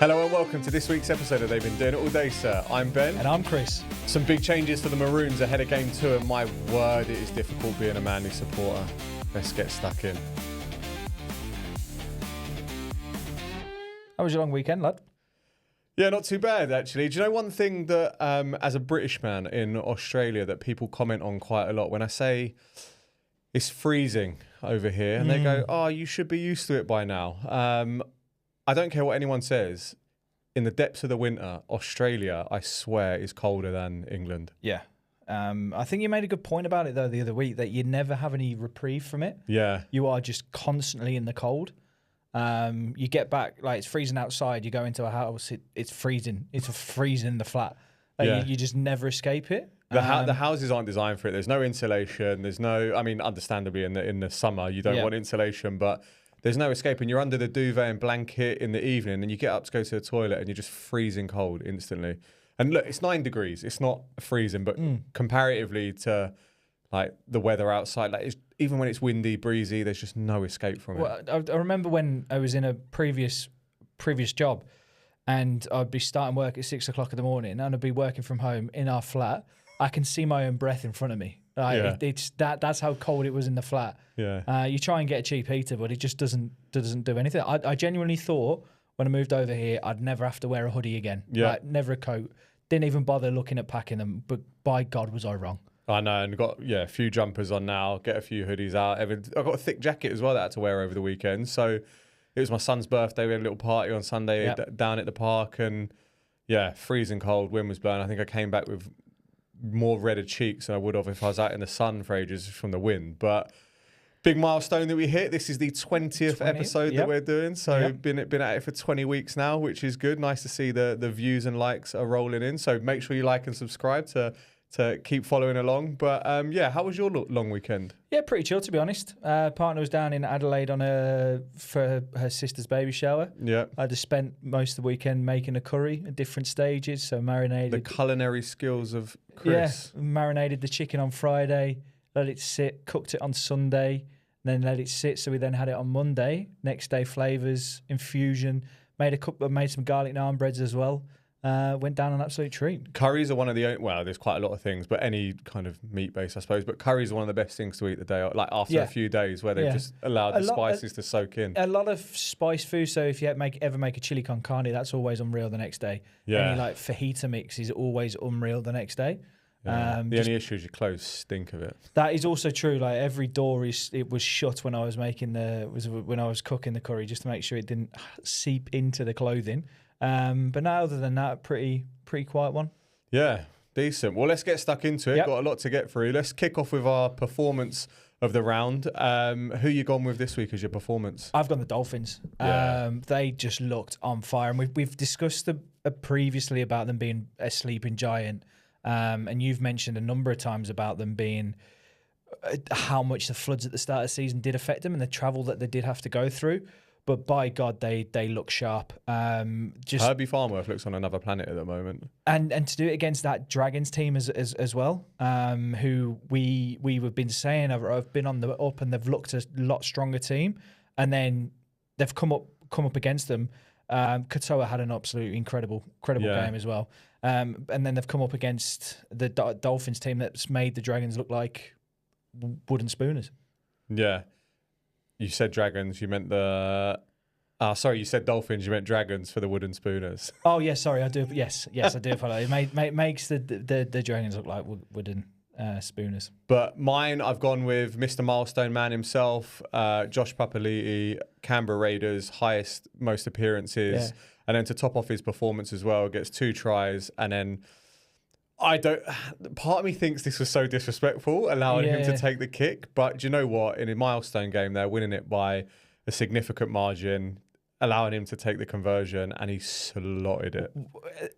Hello and welcome to this week's episode of They've Been Doing It All Day, Sir. I'm Ben. And I'm Chris. Some big changes for the Maroons ahead of Game 2, and my word, it is difficult being a Manly supporter. Let's get stuck in. How was your long weekend, lad? Yeah, not too bad, actually. Do you know one thing that, as a British man in Australia, that people comment on quite a lot? When I say it's freezing over here, and they go, oh, you should be used to it by now. I don't care what anyone says. In the depths of the winter, Australia, I swear, is colder than England. Yeah. I think you made a good point about it, though, the other week, that you never have any reprieve from it. Yeah. You are just constantly in the cold. You get back, like, it's freezing outside. You go into a house, it's freezing. It's freezing in the flat. Like, you just never escape it. The houses aren't designed for it. There's no insulation. There's no, I mean, understandably, in the summer, you don't want insulation, but there's no escape, and you're under the duvet and blanket in the evening, and you get up to go to the toilet, and you're just freezing cold instantly. And look, it's 9 degrees. It's not freezing, but comparatively to like the weather outside, like even when it's windy, breezy, there's just no escape from it. Well, I remember when I was in a previous job, and I'd be starting work at 6 o'clock in the morning, and I'd be working from home in our flat. I can see my own breath in front of me. That's how cold it was in the flat. Yeah. You try and get a cheap heater, but it just doesn't do anything. I genuinely thought when I moved over here, I'd never have to wear a hoodie again. Yeah. Like, never a coat. Didn't even bother looking at packing them. But by God, was I wrong. I know, and got a few jumpers on now. Get a few hoodies out. I've got a thick jacket as well that I had to wear over the weekend. So it was my son's birthday. We had a little party on Sunday down at the park, and freezing cold. Wind was blowing. I think I came back with more redder cheeks than I would have if I was out in the sun for ages from the wind. But big milestone that we hit. This is the 20th episode that we're doing. So been at it for 20 weeks now, which is good. Nice to see the views and likes are rolling in. So make sure you like and subscribe to keep following along. But how was your long weekend? Yeah, pretty chill, to be honest. Partner was down in Adelaide for her sister's baby shower. Yeah. I just spent most of the weekend making a curry at different stages. So marinated. The culinary skills of Chris. Yeah, marinated the chicken on Friday, let it sit, cooked it on Sunday, then let it sit. So we then had it on Monday. Next day, flavours, infusion. Made some garlic naan breads as well. Went down an absolute treat. Curries are one of the there's quite a lot of things, but any kind of meat base, I suppose. But curries are one of the best things to eat the day, like after a few days where they've just allowed the spices to soak in. A lot of spice food. So if you ever make a chili con carne, that's always unreal the next day. Yeah. Any like fajita mix is always unreal the next day. Yeah. The only issue is your clothes stink of it. That is also true. Like every door was shut when I was when I was cooking the curry, just to make sure it didn't seep into the clothing. But no, other than that, pretty quiet one. Yeah, decent. Well, let's get stuck into it. Got a lot to get through. Let's kick off with our performance of the round. Who you gone with this week as your performance? I've gone the Dolphins. Yeah. They just looked on fire, and we've discussed previously about them being a sleeping giant. And you've mentioned a number of times about them being how much the floods at the start of the season did affect them and the travel that they did have to go through. But by God, they look sharp. Herbie Farnworth looks on another planet at the moment. And to do it against that Dragons team as well, who we've been saying have been on the up and they've looked a lot stronger team. And then they've come up against them. Katoa had an absolutely incredible game as well. And then they've come up against the Dolphins team that's made the Dragons look like wooden spooners. Yeah. You said Dragons, you meant you said Dolphins, you meant Dragons for the wooden spooners. Oh, yes, sorry, I do. Yes, I do follow. It makes the Dragons look like wooden spooners. But mine, I've gone with Mr. Milestone man himself, Josh Papali'i, Canberra Raiders, most appearances. Yeah. And then to top off his performance as well, gets 2 tries. And then part of me thinks this was so disrespectful, allowing him to take the kick. But do you know what? In a Milestone game, they're winning it by a significant margin, allowing him to take the conversion, and he slotted it.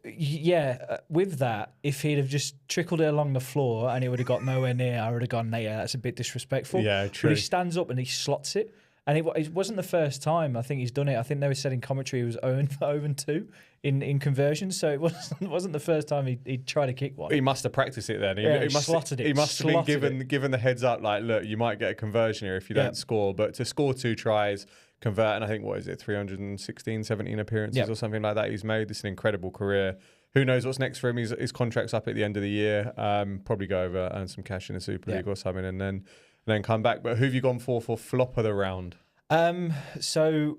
Yeah, with that, if he'd have just trickled it along the floor and it would have got nowhere near, I would have gone, yeah, that's a bit disrespectful. Yeah, true. But he stands up and he slots it. And it wasn't the first time I think he's done it. I think they were said in commentary he was 0-2 in conversions, so it wasn't the first time he tried to kick one. He must have practiced it then. He slotted it. He must have been given the heads up, like, look, you might get a conversion here if you don't score. But to score 2 tries, convert, and I think, 316, 17 appearances or something like that he's made. It's an incredible career. Who knows what's next for him? His contract's up at the end of the year. Probably go over, earn some cash in the Super League or something, and then come back. But who have you gone for flop of the round? So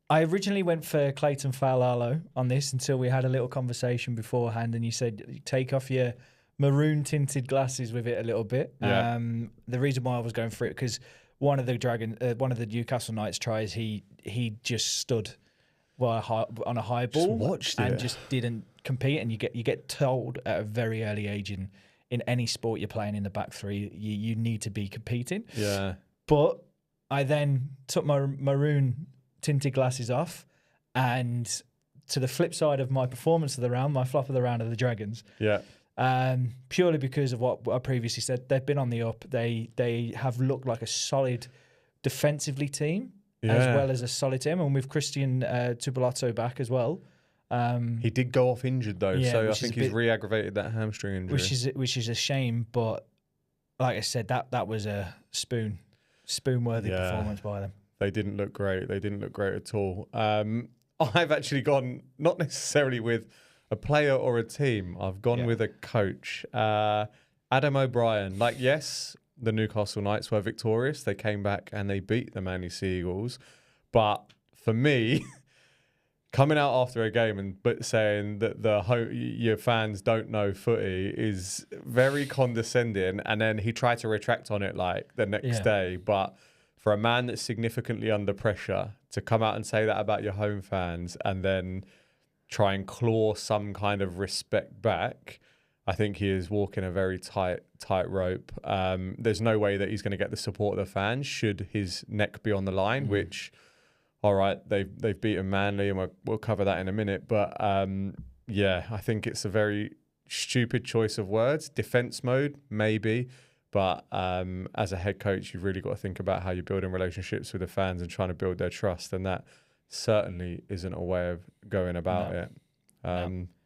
I originally went for Clayton Fa'alalo on this until we had a little conversation beforehand, and you said take off your maroon tinted glasses with it a little bit. Yeah. The reason why I was going for it because one of the Newcastle Knights tries, he just stood on a high ball and just didn't compete, and you get told at a very early age in any sport you're playing in the back three, you need to be competing. Yeah. But I then took my maroon tinted glasses off, and to the flip side of my performance of the round, my flop of the round are the Dragons. Yeah. Purely because of what I previously said, they've been on the up. They have looked like a solid defensively team as well as a solid team, and with Christian Tubolotto back as well. He did go off injured though, so I think he's re-aggravated that hamstring injury, which is a shame. But like I said, that was a spoon-worthy performance by them. They didn't look great. They didn't look great at all. I've actually gone not necessarily with a player or a team. I've gone with a coach. Adam O'Brien. Yes, the Newcastle Knights were victorious. They came back and they beat the Manly Sea Eagles. But for me, coming out after a game but saying that your fans don't know footy is very condescending. And then he tried to retract on it the next day. But for a man that's significantly under pressure to come out and say that about your home fans and then try and claw some kind of respect back, I think he is walking a very tight rope. There's no way that he's going to get the support of the fans should his neck be on the line, which, all right, they've beaten Manly, and we'll cover that in a minute. But I think it's a very stupid choice of words. Defense mode, maybe. But as a head coach, you've really got to think about how you're building relationships with the fans and trying to build their trust. And that certainly isn't a way of going about it.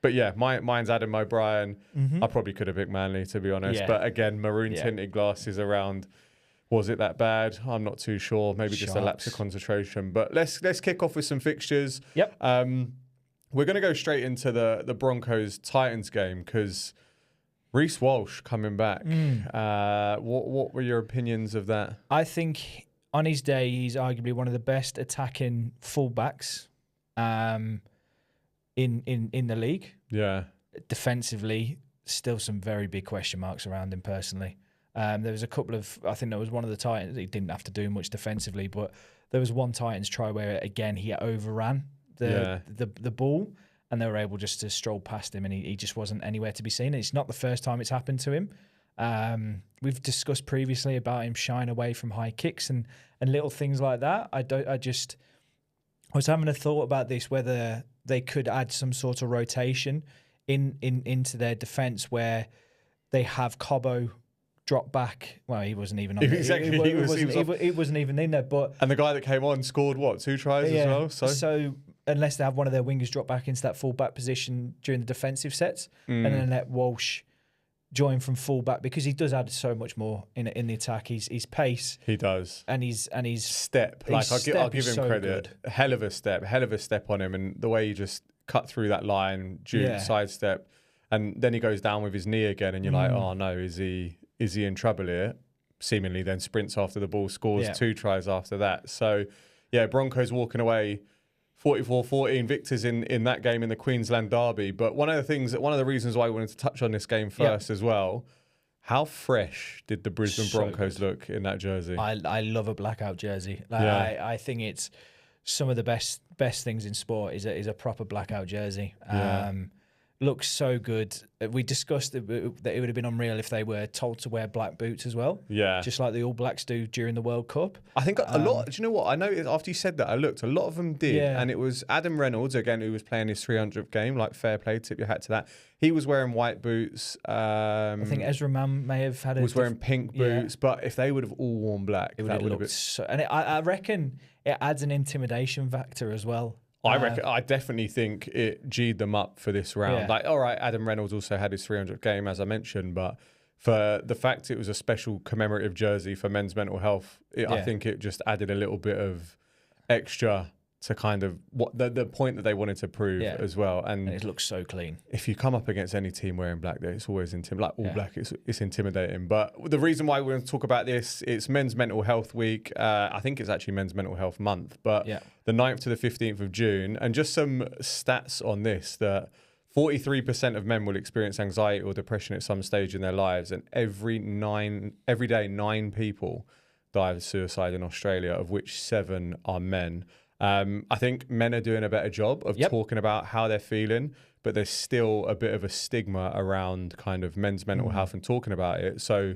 But yeah, mine's Adam O'Brien. I probably could have picked Manly, to be honest. But again, maroon tinted glasses around. Was it that bad? I'm not too sure. Maybe just a lapse of concentration. But let's kick off with some fixtures. Yep. We're going to go straight into the Broncos Titans game because Reece Walsh coming back. What were your opinions of that? I think on his day, he's arguably one of the best attacking fullbacks in the league. Yeah. Defensively, still some very big question marks around him personally. There was a couple of, I think there was one of the Titans, he didn't have to do much defensively, but there was one Titans try where, again, he overran the ball, and they were able just to stroll past him, and he just wasn't anywhere to be seen. And it's not the first time it's happened to him. We've discussed previously about him shying away from high kicks and little things like that. I was having a thought about this, whether they could add some sort of rotation into their defence where they have Cobbo drop back. Well, he wasn't even on there. He wasn't even in there. And the guy that came on scored, 2 tries as well? So unless they have one of their wingers drop back into that full-back position during the defensive sets, and then let Walsh join from full-back, because he does add so much more in the attack. His pace. He does. And his step. I'll give him credit. Good. Hell of a step on him. And the way he just cut through that line, sidestep, and then he goes down with his knee again, and you're like, oh no, is he in trouble here? Seemingly then sprints after the ball, scores 2 tries after that. So, yeah, Broncos walking away 44-14 victors in that game in the Queensland Derby. But one of the reasons why I wanted to touch on this game first as well, how fresh did the Brisbane Broncos look in that jersey? I love a blackout jersey. I think it's some of the best things in sport is a proper blackout jersey. looks so good. We discussed that it would have been unreal if they were told to wear black boots as well. Yeah. Just like the All Blacks do during the World Cup. I think a lot. Do you know what? I noticed after you said that, I looked. A lot of them did, Yeah. and it was Adam Reynolds again who was playing his 300th game. Like fair play, tip your hat to that. He was wearing white boots. I think Ezra Mann may have had. Was wearing pink boots, but if they would have all worn black, it would have looked been. so. And I reckon it adds an intimidation factor as well. I definitely think it G'd them up for this round. Yeah. Like, all right, Adam Reynolds also had his 300th game, as I mentioned, but for the fact it was a special commemorative jersey for men's mental health, I think it just added a little bit of extra to kind of what the point that they wanted to prove as well. And it looks so clean. If you come up against any team wearing black, there it's always like all black. It's intimidating. But the reason why we're going to talk about this, it's Men's Mental Health Week. I think it's actually Men's Mental Health Month. But the 9th to the 15th of June, and just some stats on this that 43% of men will experience anxiety or depression at some stage in their lives, and every day 9 people die of suicide in Australia, of which 7 are men. I think men are doing a better job of talking about how they're feeling, but there's still a bit of a stigma around kind of men's mental health and talking about it. So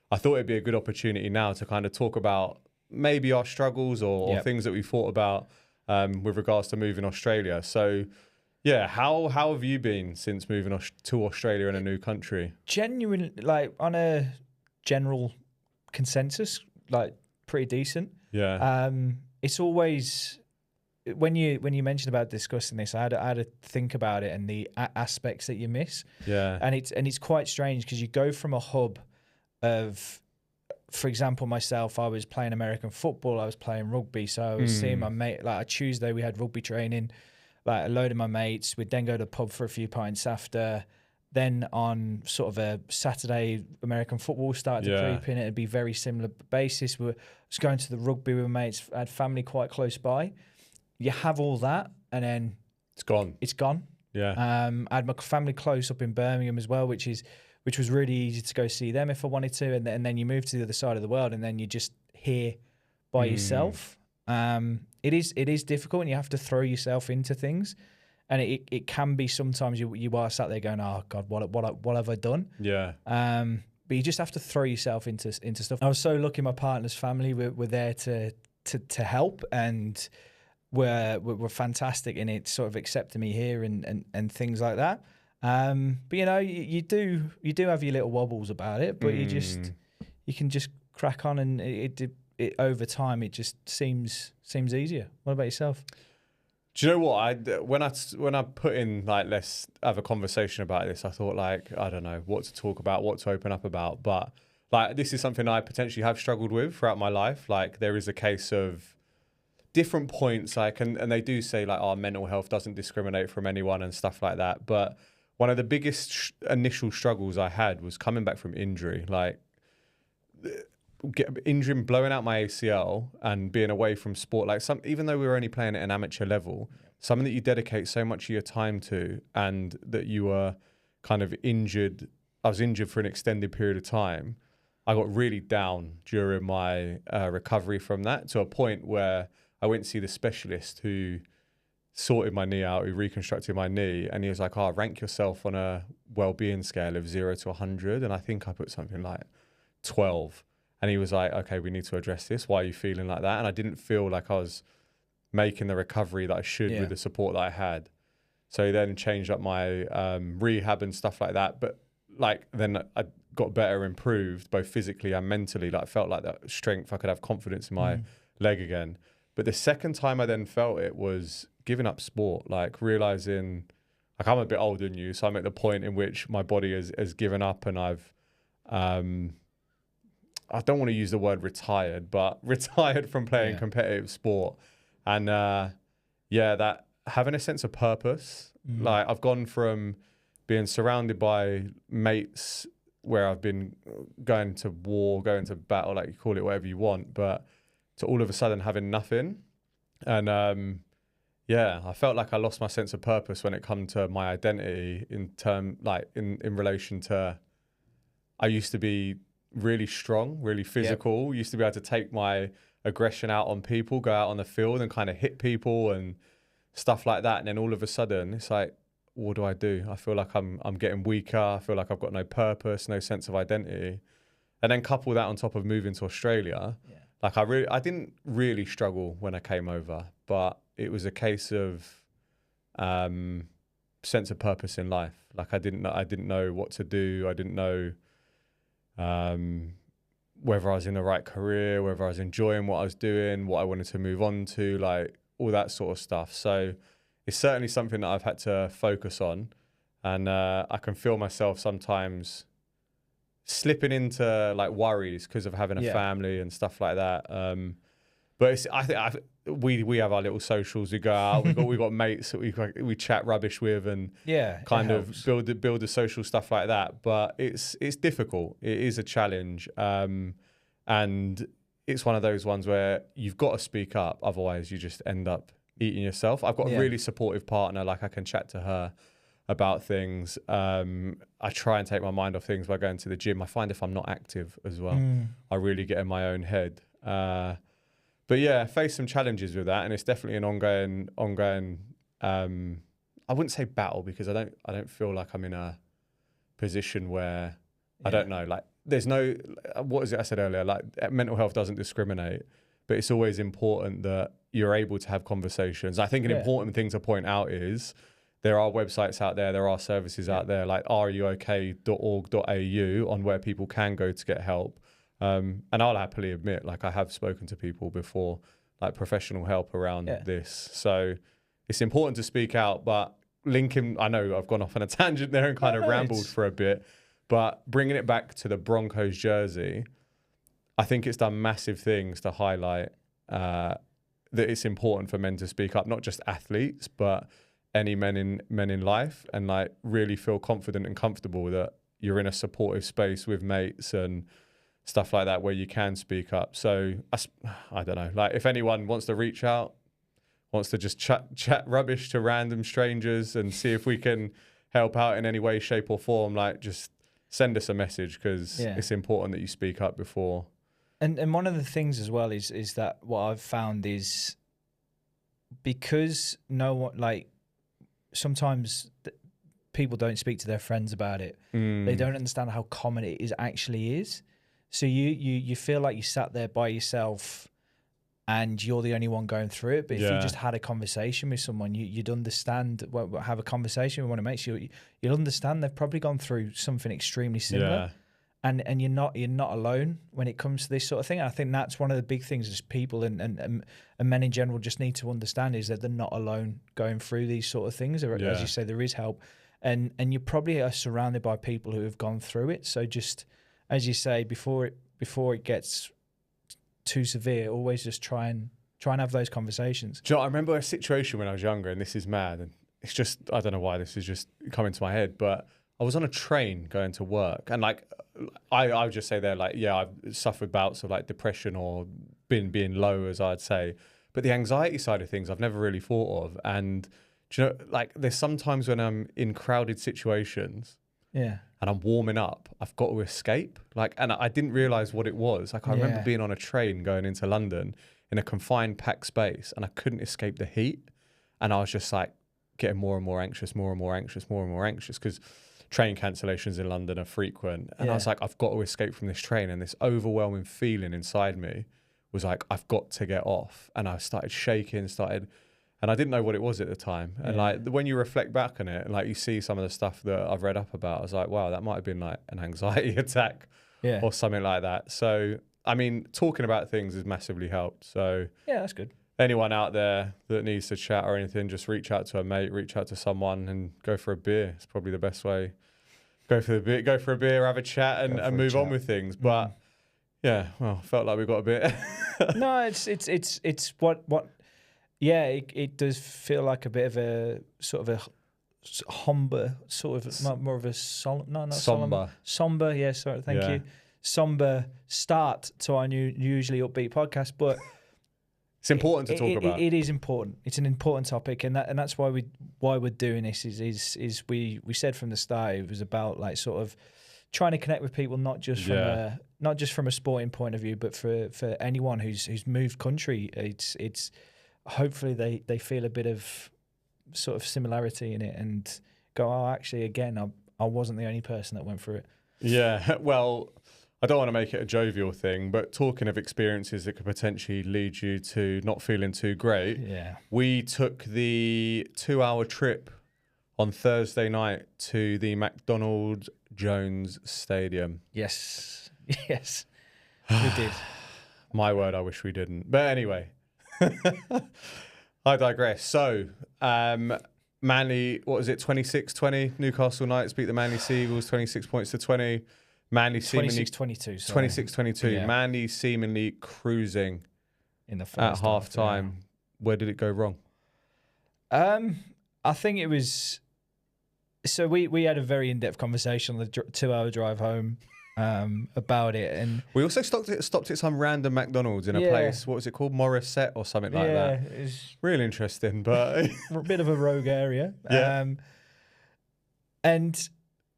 I thought it'd be a good opportunity now to kind of talk about maybe our struggles or things that we thought about with regards to moving Australia. So yeah, how have you been since moving to Australia in a new country? Genuinely, like on a general consensus, like pretty decent. Yeah. It's always when you mentioned about discussing this, I had to think about it and the aspects that you miss. Yeah. And it's quite strange because you go from a hub of, for example, myself, I was playing American football, I was playing rugby, so I was seeing my mate. Like a Tuesday, we had rugby training. Like a load of my mates, we'd then go to the pub for a few pints after. Then on sort of a Saturday, American football started to creep in. It'd be very similar basis. We were just going to the rugby with mates. I had family quite close by. You have all that, and then it's gone. It's gone. Yeah. I had my family close up in Birmingham as well, which was really easy to go see them if I wanted to. And then you move to the other side of the world, and then you're just here by yourself. It is difficult, and you have to throw yourself into things, and it can be sometimes you are sat there going, oh God, what have I done? Yeah. But you just have to throw yourself into stuff. I was so lucky my partner's family were there to help, and were fantastic in it, sort of accepting me here and things like that. But you know, you do have your little wobbles about it, but you can just crack on, and it over time it just seems easier. What about yourself? Do you know what? When I put in like let's have a conversation about this, I thought like I don't know what to talk about, what to open up about, but like this is something I potentially have struggled with throughout my life. Like there is a case of different points, like and they do say like our mental health doesn't discriminate from anyone and stuff like that. But one of the biggest initial struggles I had was coming back from injury, like blowing out my ACL and being away from sport. Like even though we were only playing at an amateur level, something that you dedicate so much of your time to, and that you were kind of injured. I was injured for an extended period of time. I got really down during my recovery from that, to a point where I went to see the specialist who sorted my knee out, who reconstructed my knee, and he was like, rank yourself on a well-being scale of 0 to 100. And I think I put something like 12. And he was like, okay, we need to address this. Why are you feeling like that? And I didn't feel like I was making the recovery that I should with the support that I had. So he then changed up my rehab and stuff like that. But like then I got better, improved both physically and mentally. Like I felt like that strength, I could have confidence in my leg again. But the second time I then felt it was giving up sport, like realizing like I'm a bit older than you. So I'm at the point in which my body has given up, and I've, I don't want to use the word retired, but retired from playing competitive sport. And that having a sense of purpose, like I've gone from being surrounded by mates where I've been going to war, going to battle, like you call it, whatever you want, but to all of a sudden having nothing. And I felt like I lost my sense of purpose when it come to my identity in relation to, I used to be really strong, really physical, used to be able to take my aggression out on people, go out on the field and kind of hit people and stuff like that. And then all of a sudden it's like, what do I do? I feel like I'm getting weaker. I feel like I've got no purpose, no sense of identity. And then couple that on top of moving to Australia. Yeah. Like I didn't really struggle when I came over, but it was a case of sense of purpose in life. Like I didn't know what to do. I didn't know whether I was in the right career, whether I was enjoying what I was doing, what I wanted to move on to, like all that sort of stuff. So it's certainly something that I've had to focus on, and I can feel myself sometimes slipping into like worries because of having a family and stuff like that. But we have our little socials. We go out. We got mates that we chat rubbish with and kind of build the social stuff like that. But it's difficult. It is a challenge, and it's one of those ones where you've got to speak up. Otherwise, you just end up eating yourself. I've got a really supportive partner. Like I can chat to her about things. I try and take my mind off things by going to the gym. I find if I'm not active as well, I really get in my own head. But yeah, face some challenges with that, and it's definitely an ongoing. I wouldn't say battle because I don't feel like I'm in a position where I don't know. Like there's no, what is it I said earlier? Like mental health doesn't discriminate, but it's always important that you're able to have conversations. I think an important thing to point out is there are websites out there are services out there like ruok.org.au on where people can go to get help. And I'll happily admit, like I have spoken to people before, like professional help around this. So it's important to speak out, but linking, I know I've gone off on a tangent there and kind of rambled for a bit, but bringing it back to the Broncos jersey, I think it's done massive things to highlight that it's important for men to speak up, not just athletes, but any men in life, and like really feel confident and comfortable that you're in a supportive space with mates and stuff like that where you can speak up. So I don't know, like if anyone wants to reach out, wants to just chat rubbish to random strangers and see if we can help out in any way, shape or form, like just send us a message because it's important that you speak up before. And one of the things as well is that what I've found is because no one, like sometimes people don't speak to their friends about it. They don't understand how common it actually is. So you feel like you sat there by yourself and you're the only one going through it. But if you just had a conversation with someone, you'd understand, have a conversation with one of mates, you'll understand they've probably gone through something extremely similar. And you're not alone when it comes to this sort of thing. And I think that's one of the big things is people and men in general just need to understand is that they're not alone going through these sort of things. Or, as you say, there is help. And you probably are surrounded by people who have gone through it. So just, as you say, before it gets too severe, always just try and have those conversations. Do you know, I remember a situation when I was younger, and this is mad, and it's just, I don't know why this is just coming to my head, but I was on a train going to work, and like I would just say there, like, yeah, I've suffered bouts of like depression or been being low, as I'd say, but the anxiety side of things I've never really thought of. And do you know, like there's sometimes when I'm in crowded situations, and I'm warming up, I've got to escape. Like, and I didn't realize what it was. Like I remember being on a train going into London in a confined packed space, and I couldn't escape the heat, and I was just like getting more and more anxious because train cancellations in London are frequent. And I was like, I've got to escape from this train. And this overwhelming feeling inside me was like, I've got to get off. And I started shaking, and I didn't know what it was at the time. And like, when you reflect back on it, and like you see some of the stuff that I've read up about, I was like, wow, that might have been like an anxiety attack or something like that. So, I mean, talking about things has massively helped. So yeah, that's good. Anyone out there that needs to chat or anything, just reach out to a mate, reach out to someone and go for a beer. It's probably the best way. Go for a beer, have a chat and move on with things. But yeah, well, felt like we got a bit. No, it's what it does feel like a bit of a sort of a somber, sort of more of a somber. Yeah, sorry, thank you. Somber start to our usually upbeat podcast, but it's important to talk about. It is important. It's an important topic, and that's why we're doing this. Is we said from the start it was about like sort of trying to connect with people, not just from a sporting point of view, but for anyone who's moved country. It's hopefully they feel a bit of sort of similarity in it, and go, oh, actually, again, I wasn't the only person that went through it. Yeah, well, I don't want to make it a jovial thing, but talking of experiences that could potentially lead you to not feeling too great, we took the 2-hour trip on Thursday night to the McDonald Jones Stadium. Yes, yes, we did. My word, I wish we didn't. But anyway, I digress. So, Manly, what was it, 26-20? Newcastle Knights beat the Manly Seagulls 26 points to 20. Manly seemingly 26-22. 26-22. Yeah. Manly seemingly cruising In the first at half time. Yeah. Where did it go wrong? I think it was. So we had a very in-depth conversation on the 2-hour drive home about it, and we also stopped at some random McDonald's in a place. What was it called, Morissette or something like that? It's really interesting, but a bit of a rogue area. Yeah. And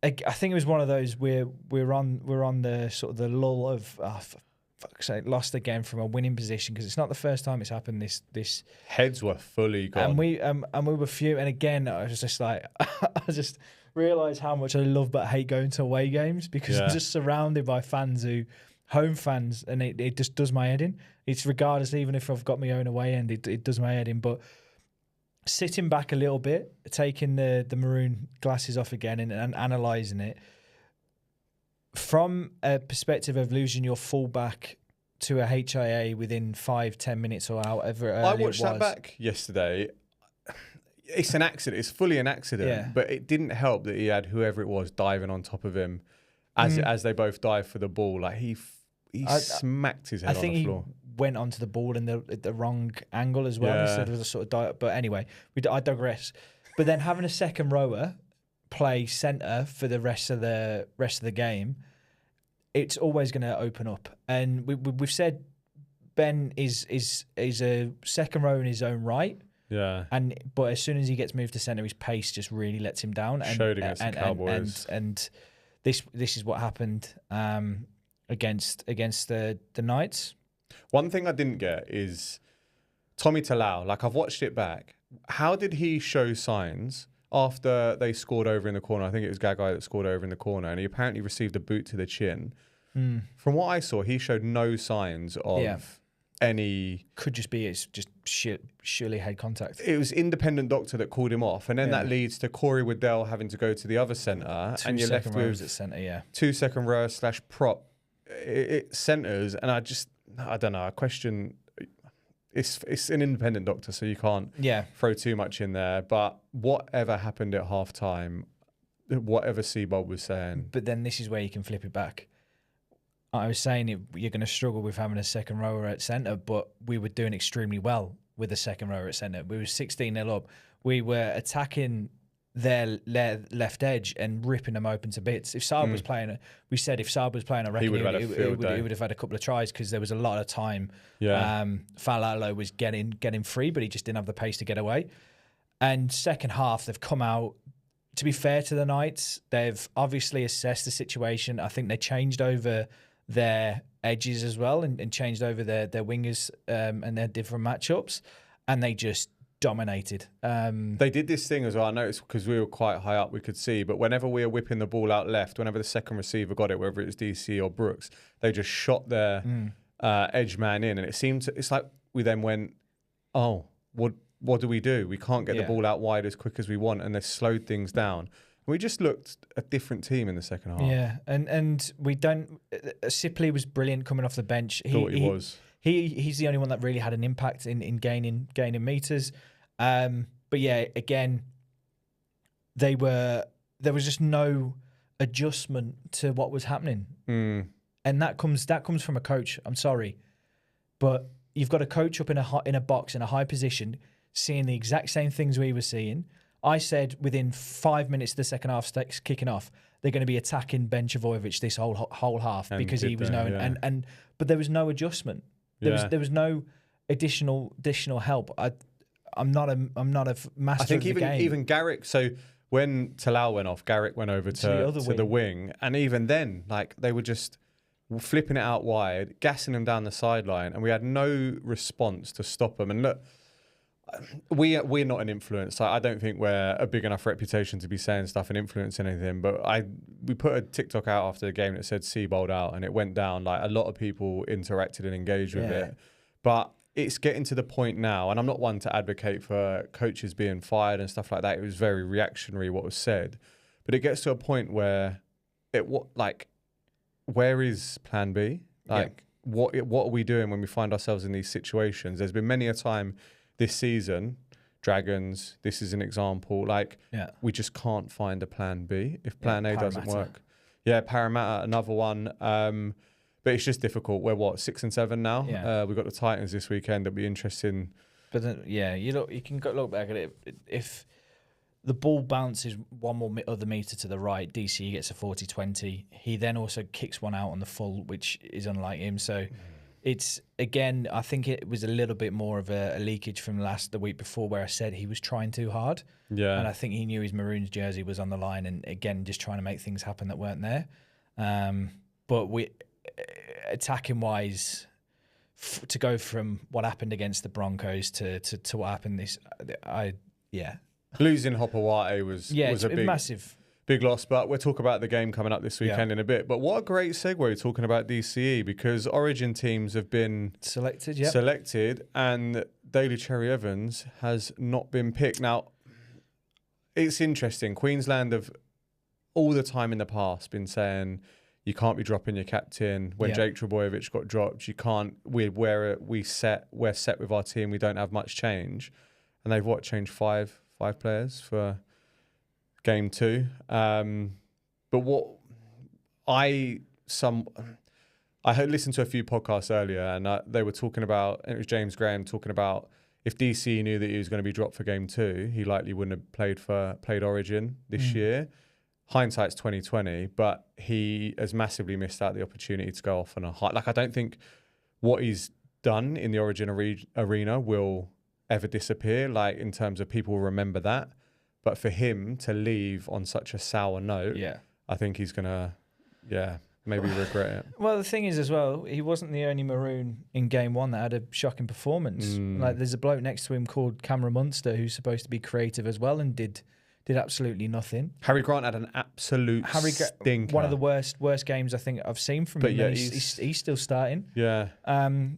I think it was one of those where we're on the sort of the lull of for fuck's sake, lost again from a winning position, because it's not the first time it's happened. This heads were fully gone, and we were few. And again, I was just like, I just realised how much I love but hate going to away games, because I'm just surrounded by fans home fans, and it just does my head in. It's regardless, even if I've got my own away end, it does my head in. But sitting back a little bit, taking the maroon glasses off again and analysing it from a perspective of losing your fullback to a HIA within 5-10 minutes or however early I watched it was. that back yesterday. It's an accident. It's fully an accident. But it didn't help that he had whoever it was diving on top of him as they both dive for the ball. Like he smacked his head on the floor. He went onto the ball in the wrong angle as well. Instead of a sort of but anyway, I digress. But then having a second rower play centre for the rest of the game, it's always going to open up. And we've said Ben is a second rower in his own right. Yeah. But as soon as he gets moved to centre, his pace just really lets him down. Showed against the Cowboys. And this is what happened against the Knights. One thing I didn't get is Tommy Talau. Like, I've watched it back. How did he show signs after they scored over in the corner? I think it was Gagai that scored over in the corner, and he apparently received a boot to the chin. From what I saw, he showed no signs of any... Could just be it's just surely head contact. It was independent doctor that called him off, and then that leads to Corey Waddell having to go to the other centre, and you're left with at centre, 2 second row / prop centres, and I don't know. I question. It's an independent doctor, so you can't throw too much in there. But whatever happened at half time, whatever Seabold was saying. But then this is where you can flip it back. I was saying you're going to struggle with having a second rower at centre, but we were doing extremely well with the second rower at centre. We were 16-0 up. We were attacking their left edge and ripping them open to bits. If Saab was playing, we said if Saab was playing, I reckon he would have had a couple of tries, because there was a lot of time. Falalo was getting free, but he just didn't have the pace to get away. And second half, they've come out. To be fair to the Knights, they've obviously assessed the situation. I think they changed over their edges as well and changed over their wingers and their different matchups, and they just dominated. They did this thing as well. I noticed because we were quite high up, we could see, but whenever we were whipping the ball out left, whenever the second receiver got it, whether it was DC or Brooks, they just shot their edge man in, and it's like we then went, oh, what do? We can't get the ball out wide as quick as we want, and they slowed things down. We just looked a different team in the second half. Yeah, and we don't. Sipley was brilliant coming off the bench. He was. He's the only one that really had an impact in gaining meters. But yeah, again, there was just no adjustment to what was happening, and that comes from a coach. I'm sorry, but you've got a coach up in a box in a high position, seeing the exact same things we were seeing. I said within 5 minutes of the second half kicking off, they're going to be attacking Ben Trbojevic this whole half, and because he was known. But there was no adjustment. There was no additional help. I'm not a master. I think of the game. even Garrick. So when Talau went off, Garrick went over to the wing, and even then, like, they were just flipping it out wide, gassing him down the sideline, and we had no response to stop them. And look, we're not an influence. I don't think we're a big enough reputation to be saying stuff and influencing anything. But we put a TikTok out after the game that said "Seabold out," and it went down. Like, a lot of people interacted and engaged with it. But it's getting to the point now, and I'm not one to advocate for coaches being fired and stuff like that. It was very reactionary what was said, but it gets to a point where where is Plan B? Like, what are we doing when we find ourselves in these situations? There's been many a time this season, Dragons, this is an example. Like, we just can't find a Plan B if Plan A doesn't work. Yeah, Parramatta, another one. But it's just difficult. We're 6 and 7 now. We've got the Titans this weekend. It'll be interesting. But then, you can look back at it. If the ball bounces one more other metre to the right, DC gets a 40-20. He then also kicks one out on the full, which is unlike him. So it's, again, I think it was a little bit more of a leakage from the week before, where I said he was trying too hard. Yeah. And I think he knew his Maroons jersey was on the line, and again, just trying to make things happen that weren't there. But attacking wise, to go from what happened against the Broncos to what happened losing Hopawate was a massive big loss. But we'll talk about the game coming up this weekend in a bit. But what a great segue talking about DCE, because Origin teams have been selected, and Daly Cherry-Evans has not been picked. Now, it's interesting. Queensland have all the time in the past been saying, you can't be dropping your captain. When Jake Trbojevic got dropped, you can't. We're set with our team. We don't have much change, and they've changed five players for game 2. But what I had listened to a few podcasts earlier, and they were talking about, and it was James Graham talking about, if DC knew that he was going to be dropped for game 2, he likely wouldn't have played Origin this year. Hindsight's 2020, but he has massively missed out the opportunity to go off on a high. Like, I don't think what he's done in the Origin arena will ever disappear, like, in terms of people will remember that. But for him to leave on such a sour note, I think he's going to, maybe regret it. Well, the thing is as well, he wasn't the only Maroon in game 1 that had a shocking performance. Like, there's a bloke next to him called Cameron Munster, who's supposed to be creative as well, and did absolutely nothing. Harry Grant had an absolute stinker. One of the worst games I think I've seen from him. He's still starting. Yeah.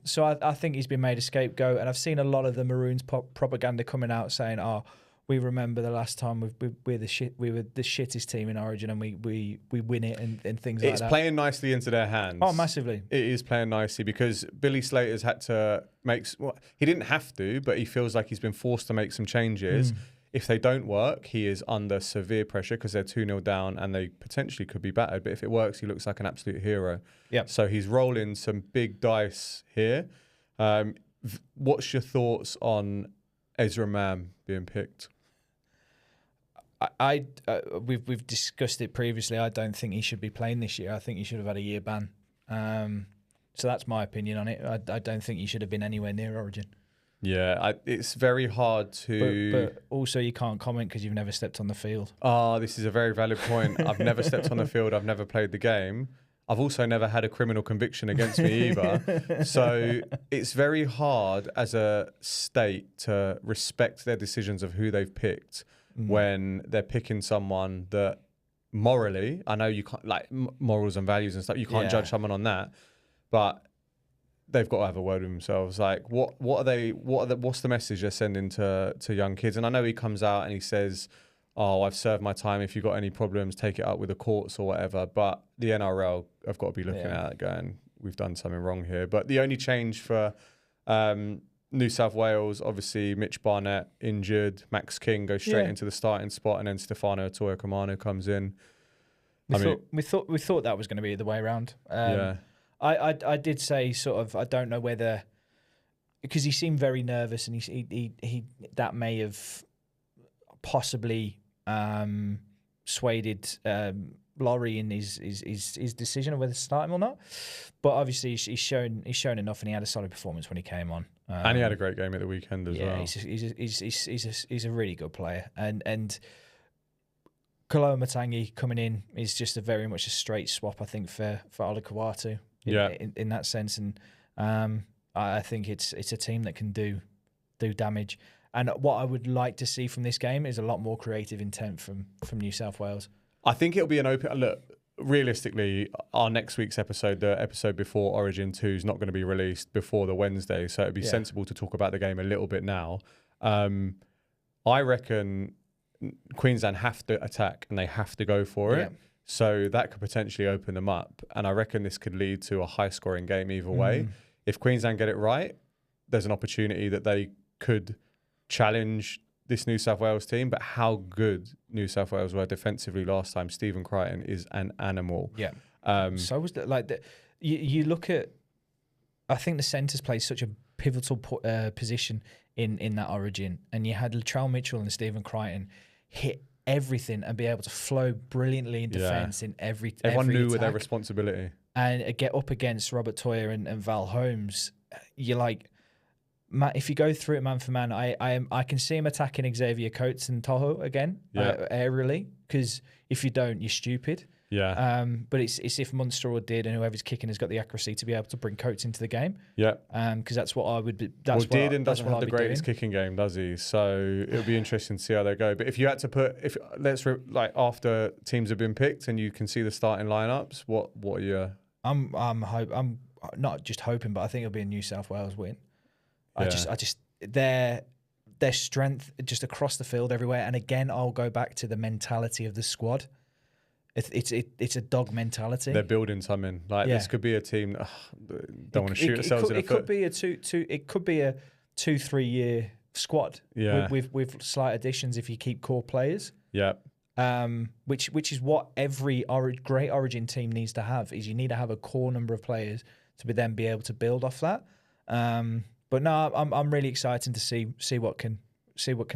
So I think he's been made a scapegoat, and I've seen a lot of the Maroons propaganda coming out saying, "Oh, we remember the last time we were the shittest team in Origin, and we win it," and things like that. It's playing nicely into their hands. Oh, massively. It is playing nicely, because Billy Slater's had to he didn't have to, but he feels like he's been forced to make some changes. If they don't work, he is under severe pressure because they're 2-0 down and they potentially could be battered. But if it works, he looks like an absolute hero. So he's rolling some big dice here. What's your thoughts on Ezra Mam being picked? We've discussed it previously. I don't think he should be playing this year. I think he should have had a year ban. So that's my opinion on it. I don't think he should have been anywhere near Origin. Yeah, it's very hard to... But also you can't comment because you've never stepped on the field. This is a very valid point. I've never stepped on the field. I've never played the game. I've also never had a criminal conviction against me either. So it's very hard as a state to respect their decisions of who they've picked when they're picking someone that morally, I know you can't, like, morals and values and stuff, you can't judge someone on that, but they've got to have a word with themselves. Like, what's the message they're sending to young kids? And I know he comes out and he says, "Oh, I've served my time. If you've got any problems, take it up with the courts or whatever." But the NRL have got to be looking at it going, we've done something wrong here. But the only change for New South Wales, obviously Mitch Barnett injured, Max King goes straight into the starting spot, and then Stefano Toia-Kamano comes in. We thought that was going to be the way around. I did say sort of, I don't know whether, because he seemed very nervous, and he that may have possibly swayed Laurie in his decision of whether to start him or not. But obviously he's shown enough, and he had a solid performance when he came on. And he had a great game at the weekend as well. He's a really good player, and Kaloa Matangi coming in is just very much a straight swap, I think, for Ola Kawatu. In that sense, and I think it's a team that can do damage. And what I would like to see from this game is a lot more creative intent from New South Wales. I think it'll be an open look. Realistically, our next week's episode, the episode before Origin 2, is not going to be released before the Wednesday, so it'd be sensible to talk about the game a little bit now. I reckon Queensland have to attack and they have to go for it. So that could potentially open them up. And I reckon this could lead to a high-scoring game either way. If Queensland get it right, there's an opportunity that they could challenge this New South Wales team. But how good New South Wales were defensively last time, Stephen Crichton is an animal. Yeah. So was that like you look at, I think the centres play such a pivotal position in that Origin, and you had Latrell Mitchell and Stephen Crichton hit everything and be able to flow brilliantly in defence in everyone knew with their responsibility, and get up against Robert Toyer and Val Holmes. You're like, if you go through it man for man, I can see him attacking Xavier Coates and Toho again aerially, because if you don't, you're stupid. Yeah. But it's if Munster or Did and whoever's kicking has got the accuracy to be able to bring Coates into the game. Yeah. Because that's what I would be. Did doesn't have the greatest kicking game, does he? So it'll be interesting to see how they go. But if you had to put, after teams have been picked and you can see the starting lineups, what are your? I'm not just hoping, but I think it'll be a New South Wales win. I just their strength just across the field everywhere. And again, I'll go back to the mentality of the squad. It's a dog mentality. They're building something. This could be a team. Don't want to shoot ourselves in the foot. It could be a 2-3 year squad. Yeah. With slight additions if you keep core players. Yeah. Which is what every great Origin team needs to have. Is you need to have a core number of players to then be able to build off that. But no, I'm really excited to see what can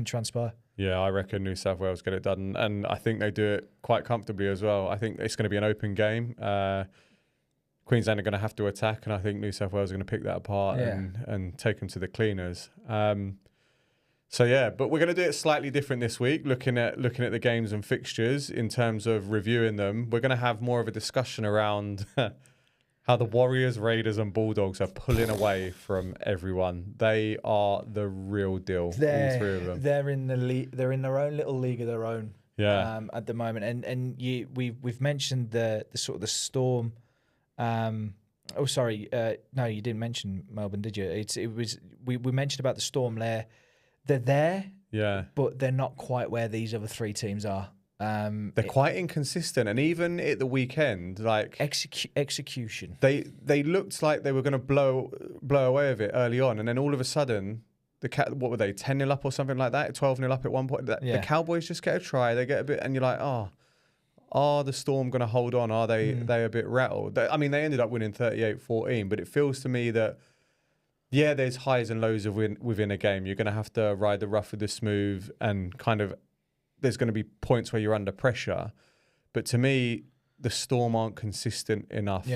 transpire. Yeah, I reckon New South Wales get it done, and I think they do it quite comfortably as well. I think it's going to be an open game. Queensland are going to have to attack, and I think New South Wales are going to pick that apart and take them to the cleaners. But we're going to do it slightly different this week, looking at the games and fixtures in terms of reviewing them. We're going to have more of a discussion around how the Warriors, Raiders and Bulldogs are pulling away from everyone. They are the real deal, all three of them. They're in the league. They're in their own little league of their own at the moment. And we've mentioned the sort of the Storm. No, you didn't mention Melbourne, did you? We mentioned about the Storm there. They're there, but they're not quite where these other three teams are. They're quite inconsistent, and even at the weekend, like execution, they looked like they were going to blow away with it early on, and then all of a sudden, what were they, 10-0 up or something like that, 12-0 up at one point. The Cowboys just get a try, they get a bit, and you're like, are the Storm going to hold on? Are they a bit rattled? I mean, they ended up winning 38-14, but it feels to me that there's highs and lows within a game. You're going to have to ride the rough with the smooth, and kind of. There's going to be points where you're under pressure. But to me, the Storm aren't consistent enough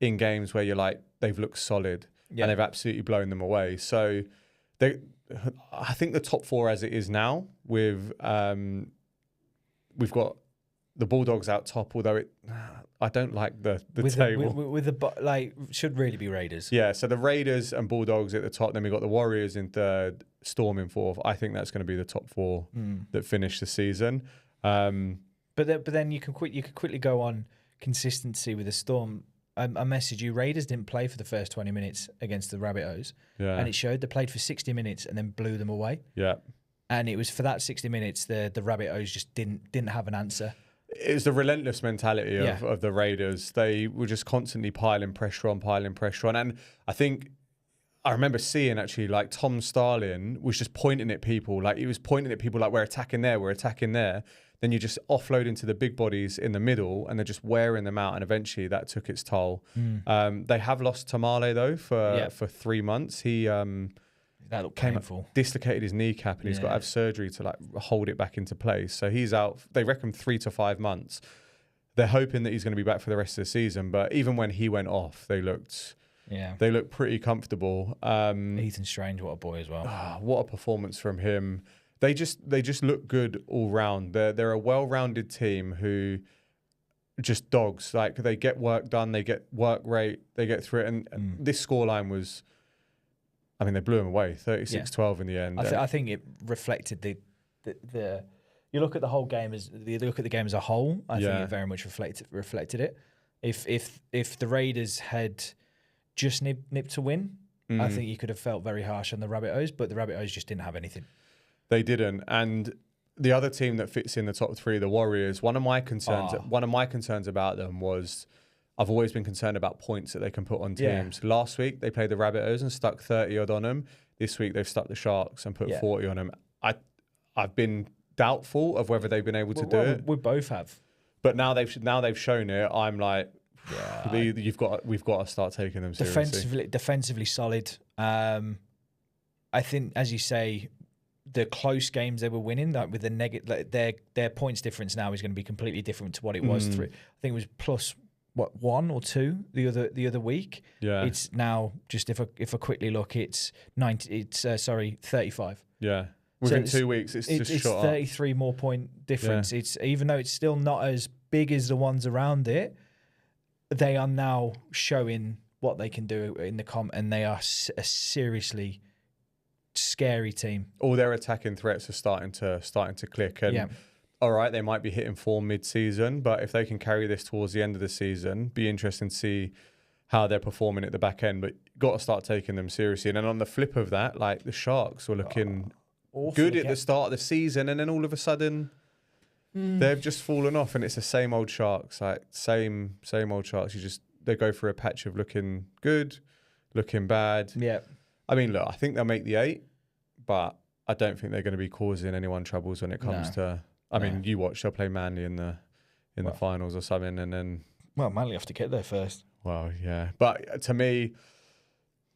in games where you're like, they've looked solid and they've absolutely blown them away. So I think the top four as it is now, we've got the Bulldogs out top, although I don't like the table. Should really be Raiders. Yeah, so the Raiders and Bulldogs at the top, then we've got the Warriors in third, Storm in fourth. I think that's going to be the top four that finish the season. But then you can quickly go on consistency with the Storm. I messaged you, Raiders didn't play for the first 20 minutes against the Rabbitohs. Yeah. And it showed they played for 60 minutes and then blew them away. Yeah. And it was for that 60 minutes, the Rabbitohs just didn't have an answer. It was the relentless mentality of the Raiders. They were just constantly piling pressure on. And I think I remember seeing actually like Tom Starling was just pointing at people. Like he was pointing at people like, we're attacking there. Then you just offload into the big bodies in the middle and they're just wearing them out. And eventually that took its toll. They have lost Tamale though for 3 months. He that looked painful. Dislocated his kneecap and he's got to have surgery to like hold it back into place. So he's out, they reckon 3 to 5 months. They're hoping that he's going to be back for the rest of the season. But even when he went off, they looked pretty comfortable. Ethan Strange, what a boy as well. What a performance from him. They just look good all round. They're a well-rounded team who just dogs. Like they get work done, they get work rate, they get through it. And this scoreline was I mean, they blew them away, 36-12 in the end. I think it reflected the you look at the whole game you look at the game as a whole. I think it very much reflected it. If the Raiders had just nipped to win, I think you could have felt very harsh on the Rabbitohs, but the Rabbitohs just didn't have anything. They didn't, and the other team that fits in the top three, the Warriors. One of my concerns about them was I've always been concerned about points that they can put on teams. Yeah. Last week they played the Rabbitohs and stuck 30 odd on them. This week they've stuck the Sharks and put 40 on them. I've been doubtful of whether they've been able to do it. We both have, but now they've shown it. I'm like, we've got to start taking them seriously. Defensively solid. I think, as you say, the close games they were winning, like with the negative, their points difference now is going to be completely different to what it was. I think it was plus 1 or 2 the other week. Yeah, it's now just if I quickly look, it's 35. Yeah, within 2 weeks, it's just shot 33 more point difference. Yeah. It's even though it's still not as big as the ones around it, they are now showing what they can do in the comp, and they are a seriously scary team. All their attacking threats are starting to click, and all right, they might be hitting form mid-season, but if they can carry this towards the end of the season, be interesting to see how they're performing at the back end. But got to start taking them seriously. And then on the flip of that, like the Sharks were looking good at the start of the season, and then all of a sudden they've just fallen off, and it's the same old Sharks, like same old Sharks. They go through a patch of looking good, looking bad. Yeah. I mean, look, I think they'll make the 8, but I don't think they're going to be causing anyone troubles when it comes to. I mean, you watch. They'll play Manly in the finals or something, and then. Well, Manly have to get there first. Well, yeah, but to me,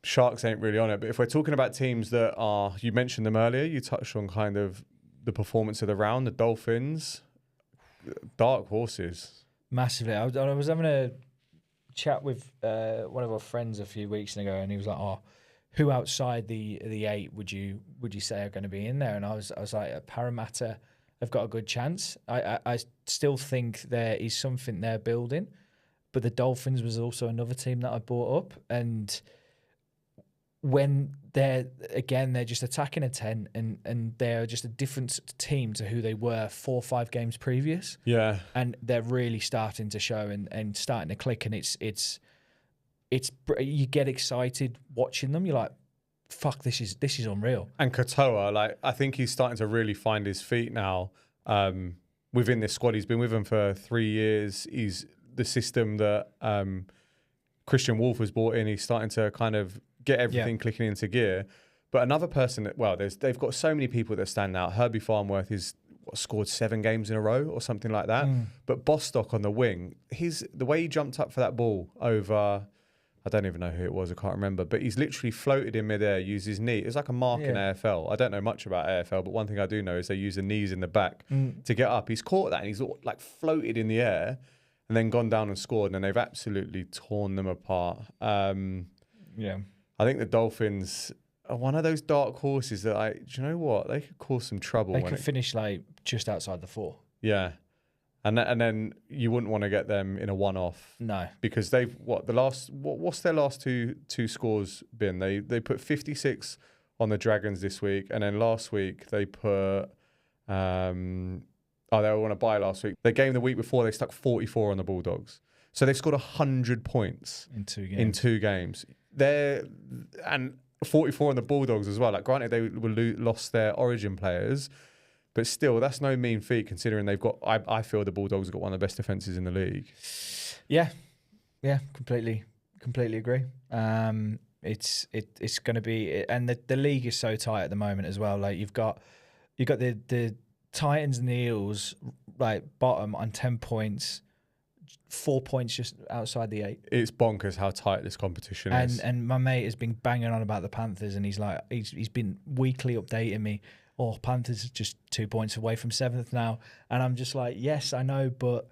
Sharks ain't really on it. But if we're talking about teams that are, you mentioned them earlier. You touched on kind of the performance of the round. The Dolphins, dark horses. Massively. I was having a chat with one of our friends a few weeks ago, and he was like, "Oh, who outside the 8 would you say are going to be in there?" And I was like, Parramatta have got a good chance. I still think there is something they're building, but the Dolphins was also another team that I brought up, and when they're just attacking a 10, and they're just a different team to who they were 4 or 5 games previous. Yeah, and they're really starting to show and starting to click, and it's you get excited watching them. You're like, fuck, this is unreal. And Katoa, like, I think he's starting to really find his feet now within this squad. He's been with them for 3 years. He's the system that Christian Wolf was brought in. He's starting to kind of get everything clicking into gear. But another person that, they've got so many people that stand out. Herbie Farnworth is scored 7 games in a row or something like that. But Bostock on the wing, the way he jumped up for that ball over, I don't even know who it was, I can't remember, but he's literally floated in midair, used his knee. It's like a mark in AFL. I don't know much about AFL, but one thing I do know is they use the knees in the back to get up. He's caught that, and he's like floated in the air and then gone down and scored, and they've absolutely torn them apart. I think the Dolphins are one of those dark horses that do you know what? They could cause some trouble. They could finish like just outside the 4. Yeah. And then you wouldn't want to get them in a one-off. No. Because they've, what's their last two scores been? They put 56 on the Dragons this week, and then last week they put, they were on a bye last week. Their game the week before, they stuck 44 on the Bulldogs. So they scored 100 points in 2 games. In 2 games. And 44 on the Bulldogs as well. Like, granted, they lost their origin players, but still, that's no mean feat considering they've got. I feel the Bulldogs have got one of the best defences in the league. Yeah, completely agree. It's going to be, and the league is so tight at the moment as well. Like you've got the Titans and the Eels like bottom on 10 points, 4 points just outside the 8. It's bonkers how tight this competition is. And my mate has been banging on about the Panthers, and he's been weekly updating me. Oh, Panthers are just 2 points away from 7th now. And I'm just like, yes, I know, but...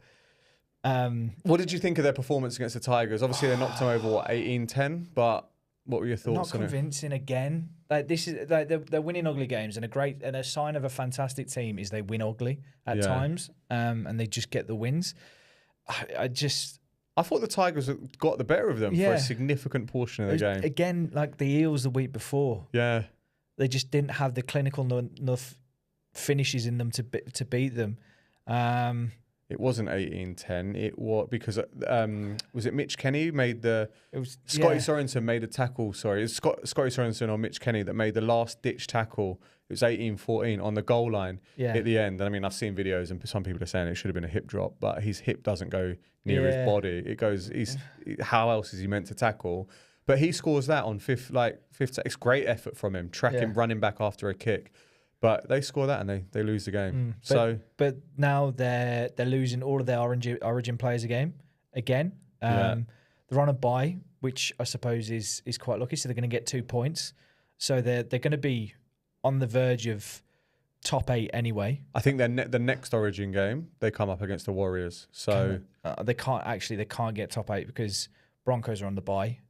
what did you think of their performance against the Tigers? Obviously, they knocked them over, 18-10? But what were your thoughts on it? Not convincing again. Like, this is like they're winning ugly games, and a sign of a fantastic team is they win ugly at times, and they just get the wins. I I thought the Tigers got the better of them for a significant portion of the game. Again, like the Eels the week before. Yeah. They just didn't have the clinical enough finishes in them to beat them. It wasn't 18-10. It was because was it Mitch Kenny who made the? It was Scotty Sorensen made a tackle. Sorry, it's Scotty Sorensen or Mitch Kenny that made the last ditch tackle. It was 18-14 on the goal line at the end. And I mean, I've seen videos and some people are saying it should have been a hip drop, but his hip doesn't go near his body. It goes. How else is he meant to tackle? But he scores that on fifth. It's great effort from him, running back after a kick. But they score that and they lose the game. But now they're losing all of their Origin players again. They're on a bye, which I suppose is quite lucky. So they're going to get 2 points. So they're going to be on the verge of top 8 anyway. I think the next Origin game they come up against the Warriors. So they can't get top 8 because Broncos are on the bye.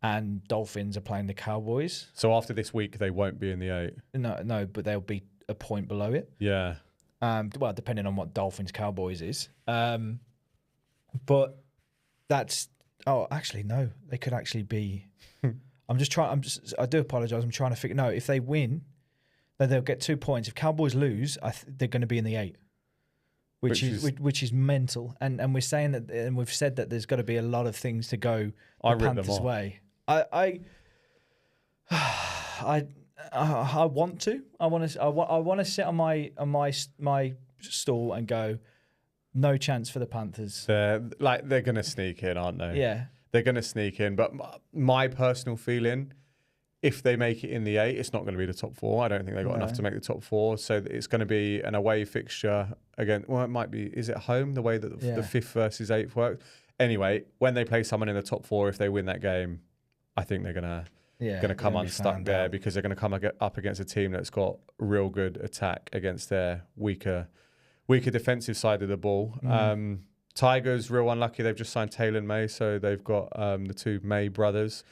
And Dolphins are playing the Cowboys. So after this week, they won't be in the 8. No, but they'll be a point below it. Yeah. Well, depending on what Dolphins Cowboys is. But that's. Oh, actually, no. They could actually be. I do apologise. I'm trying to figure. No, if they win, then they'll get 2 points. If Cowboys lose, they're going to be in the 8. Which is mental, and we're saying that, and we've said that there's got to be a lot of things to go the Panthers' way. I want to. I want to sit on my stool and go, no chance for the Panthers. They're going to sneak in, aren't they? Yeah, they're going to sneak in. But my personal feeling, if they make it in the 8, it's not going to be the top 4. I don't think they've got enough to make the top 4. So it's going to be an away fixture again. Well, it might be. Is it home? The way that the 5th versus 8th works. Anyway, when they play someone in the top 4, if they win that game, I think they're going to come unstuck there because they're going to come up against a team that's got real good attack against their weaker defensive side of the ball. Tigers, real unlucky. They've just signed Taylor May, so they've got the 2 May brothers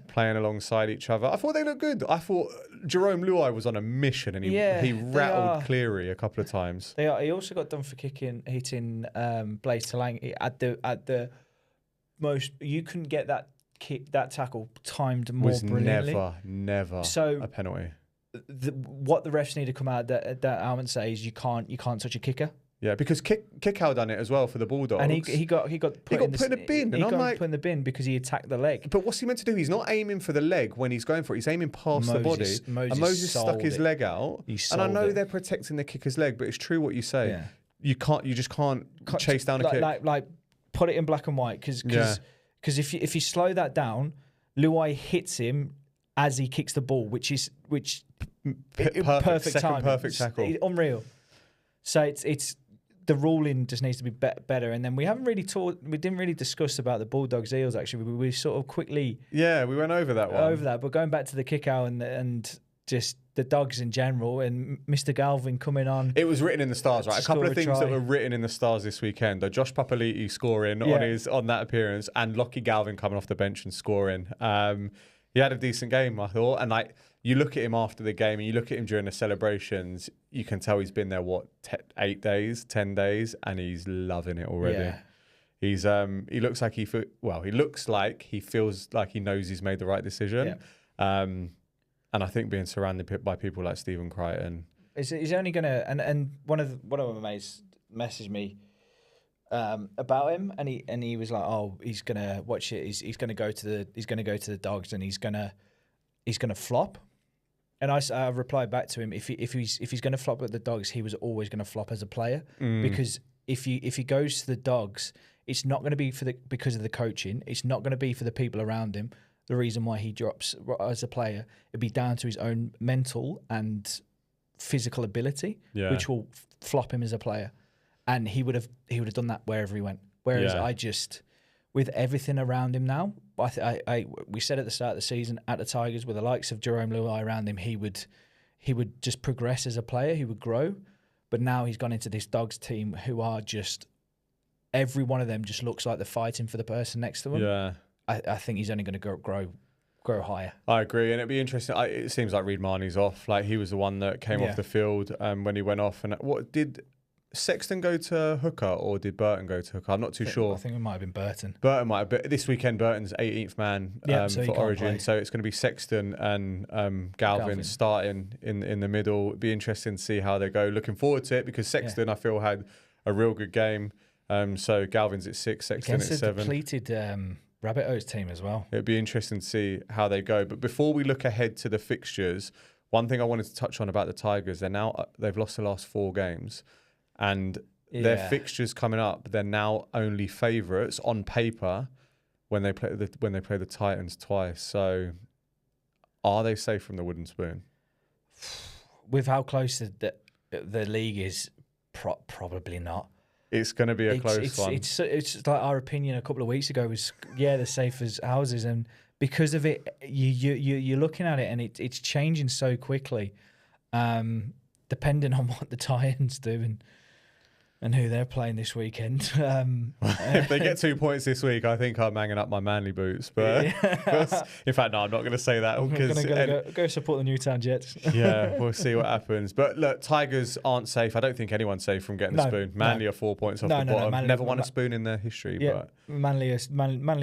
playing alongside each other. I thought they looked good. I thought Jerome Luai was on a mission and he rattled Cleary a couple of times. He also got done for hitting Blaise Talang at the most. You couldn't get that tackle timed more brilliantly. Never a penalty. What the refs need to come out that element and say is you can't touch a kicker. Yeah, because Kickow done it as well for the Bulldogs, and he got put in the bin. He got put in the bin because he attacked the leg. But what's he meant to do? He's not aiming for the leg when he's going for it. He's aiming past the body. Moses stuck his leg out, and I know they're protecting the kicker's leg, but it's true what you say. Yeah. You just can't chase down a kick. Like put it in black and white because if you slow that down, Luai hits him as he kicks the ball, which perfect time, perfect tackle, unreal. So it's. The ruling just needs to be better, and then we didn't really discuss about the Bulldogs Eels. Actually, we sort of quickly we went over that one. But going back to the kick out and just the Dogs in general, and Mr. Galvin coming on. It was written in the stars, right? A couple of things that were written in the stars this weekend: Josh Papali'i scoring on that appearance, and Lockie Galvin coming off the bench and scoring. He had a decent game, I thought, and you look at him after the game and you look at him during the celebrations, you can tell he's been there, 8 days, 10 days, and he's loving it already. Yeah. He's he looks like he feels like he knows he's made the right decision. Yeah. And I think being surrounded by people like Stephen Crichton. He's only going to, and one of my mates messaged me about him, and he was like, "Oh, he's gonna watch it. He's gonna go to the Dogs, and he's gonna flop." And I replied back to him, if he's going to flop at the Dogs, he was always going to flop as a player because if he goes to the Dogs, it's not going to be because of the coaching. It's not going to be for the people around him. The reason why he drops as a player, it'd be down to his own mental and physical ability, which will flop him as a player. And he would have done that wherever he went. Whereas I just, with everything around him now, we said at the start of the season at the Tigers, with the likes of Jerome Luai around him, he would just progress as a player. He would grow. But now he's gone into this Dogs team who are just, every one of them just looks like they're fighting for the person next to him. Yeah, I think he's only going to grow higher. I agree, and it'd be interesting. It seems like Reed Marnie's off. Like he was the one that came off the field when he went off. And what did Sexton go to hooker or did Burton go to hooker? I'm not too sure. I think it might have been Burton. Burton might have, but this weekend Burton's 18th man so for Origin, so it's going to be Sexton and Galvin starting in the middle. It'd be interesting to see how they go. Looking forward to it because Sexton I feel had a real good game. So Galvin's at 6, Sexton against at 7. Depleted Rabbitohs team as well. It'd be interesting to see how they go. But before we look ahead to the fixtures, one thing I wanted to touch on about the Tigers, they've lost the last 4 games, and their fixtures coming up, they're now only favourites on paper when they play the Titans twice. So, are they safe from the wooden spoon? With how close the league is, probably not. It's going to be a close one. It's like our opinion a couple of weeks ago was, they're safe as houses, and because of it, you're looking at it and it's changing so quickly, depending on what the Titans do and who they're playing this weekend. If they get 2 points this week, I think I'm hanging up my Manly boots. But in fact, no, I'm not going to say that. I'm going to go support the Newtown Jets. Yeah, we'll see what happens. But look, Tigers aren't safe. I don't think anyone's safe from getting the spoon. Manly are 4 points off the bottom. Manly, never won a spoon in their history. Yeah, but Manly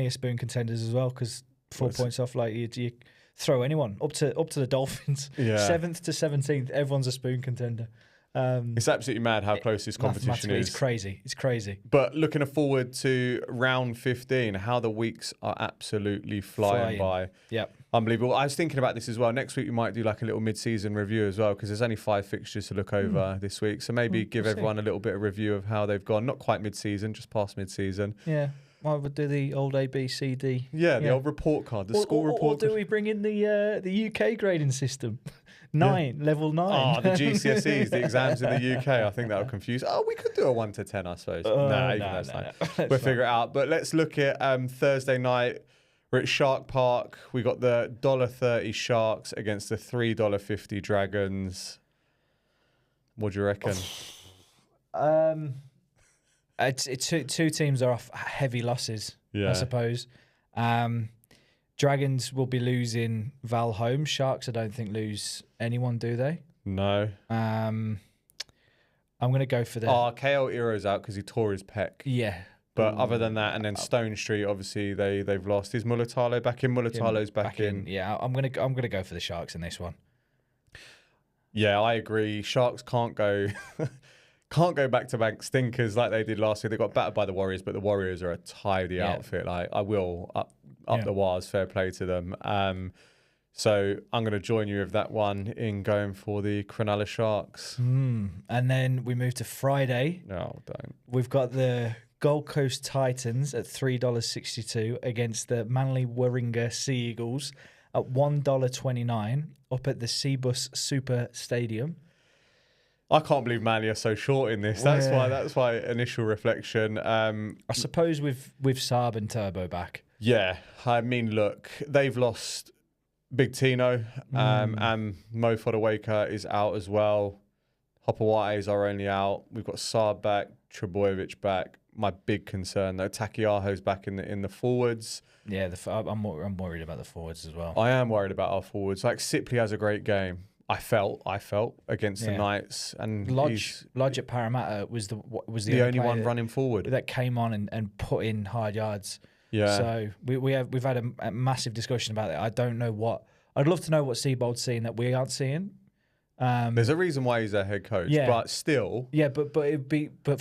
are spoon contenders as well because 4 points off, like you throw anyone up to the Dolphins. 7th to 17th, everyone's a spoon contender. It's absolutely mad how close this competition is. It's crazy. But looking forward to round 15, how the weeks are absolutely flying by. Yep. Unbelievable. I was thinking about this as well. Next week we might do like a little mid-season review as well because there's only 5 fixtures to look over this week. So maybe give everyone a little bit of review of how they've gone. Not quite mid-season, just past mid-season. Yeah. Well, we'll do the old A, B, C, D. Yeah, the old report card, the school report. Or do we bring in the UK grading system? Level 9. Oh, the GCSEs, the exams in the UK. I think that would confuse. Oh, we could do a 1 to 10, I suppose. That's fine. We'll figure it out. But let's look at Thursday night. We're at Shark Park. We got the $1.30 Sharks against the $3.50 Dragons. What do you reckon? It's two teams are off heavy losses, I suppose. Dragons will be losing Val Holmes. Sharks, I don't think, lose anyone, do they? No. I'm going to go for the... KL Hero's out because he tore his pec. Yeah. But other than that, and then Stone Street, obviously, they've lost. Is Mulatalo back in? Mulatalo's back in. Yeah, I'm gonna go for the Sharks in this one. Yeah, I agree. Sharks can't go... Can't go back-to-back stinkers like they did last year. They got battered by the Warriors, but the Warriors are a tidy outfit. Like I will up the wires. Fair play to them. So I'm going to join you with that one in going for the Cronulla Sharks. And then we move to Friday. No, don't. We've got the Gold Coast Titans at $3.62 against the Manly Warringah Sea Eagles at $1.29 up at the Seabus Super Stadium. I can't believe Manly are so short in this. That's why initial reflection. I suppose with Saab and Turbo back. Yeah, I mean, look, they've lost Big Tino, and Mo Fodawaker is out as well. Hopawai's are only out. We've got Saab back, Trebojevic back. My big concern though, Takiaho's back in the forwards. Yeah, I'm worried about the forwards as well. I am worried about our forwards. Like Sipley has a great game. I felt against the Knights, and Lodge at Parramatta was the only one running forward that came on and put in hard yards. Yeah. So we've had a massive discussion about it. I don't know what I'd love to know what Seabold's seeing that we aren't seeing. There's a reason why he's their head coach, but still. Yeah, but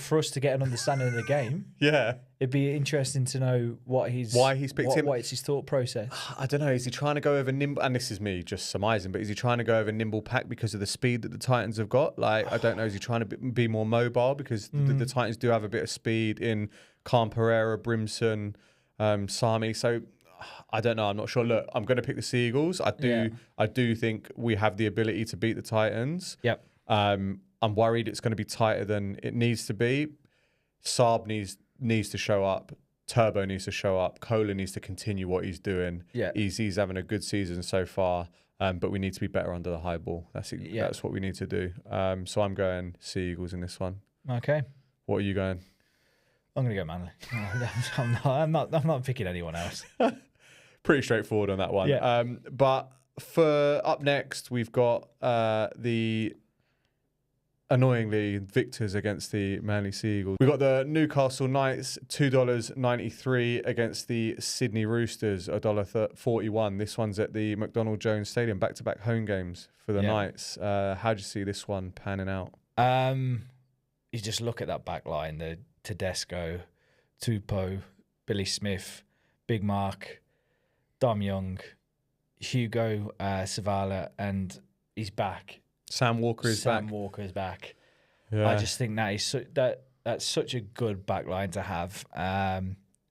for us to get an understanding of the game, it'd be interesting to know why he's picked him. What it's his thought process. I don't know. Is he trying to go over nimble? And this is me just surmising, but is he trying to go over nimble pack because of the speed that the Titans have got? Like, I don't know. Is he trying to be more mobile because the Titans do have a bit of speed in Khan Pereira, Brimson, Sami. So I don't know. I'm not sure. Look, I'm going to pick the Sea Eagles. I do think we have the ability to beat the Titans. Yep. I'm worried it's going to be tighter than it needs to be. Saab needs to show up. Turbo needs to show up. Kohler needs to continue what he's doing. Yeah. He's having a good season so far, but we need to be better under the high ball. That's what we need to do. So I'm going Sea Eagles in this one. Okay. What are you going? I'm going to go Manly. I'm not picking anyone else. Pretty straightforward on that one. Yeah. But for up next, we've got the annoyingly, victors against the Manly Sea Eagles. We've got the Newcastle Knights, $2.93 against the Sydney Roosters, $1.41. This one's at the McDonald Jones Stadium, back-to-back home games for the Knights. How do you see this one panning out? You just look at that back line, the Tedesco, Tupou, Billy Smith, Big Mark, Dom Young, Hugo Savala, and he's back. Sam Walker is back. Sam Walker is back. Yeah. I just think that is that's such a good back line to have.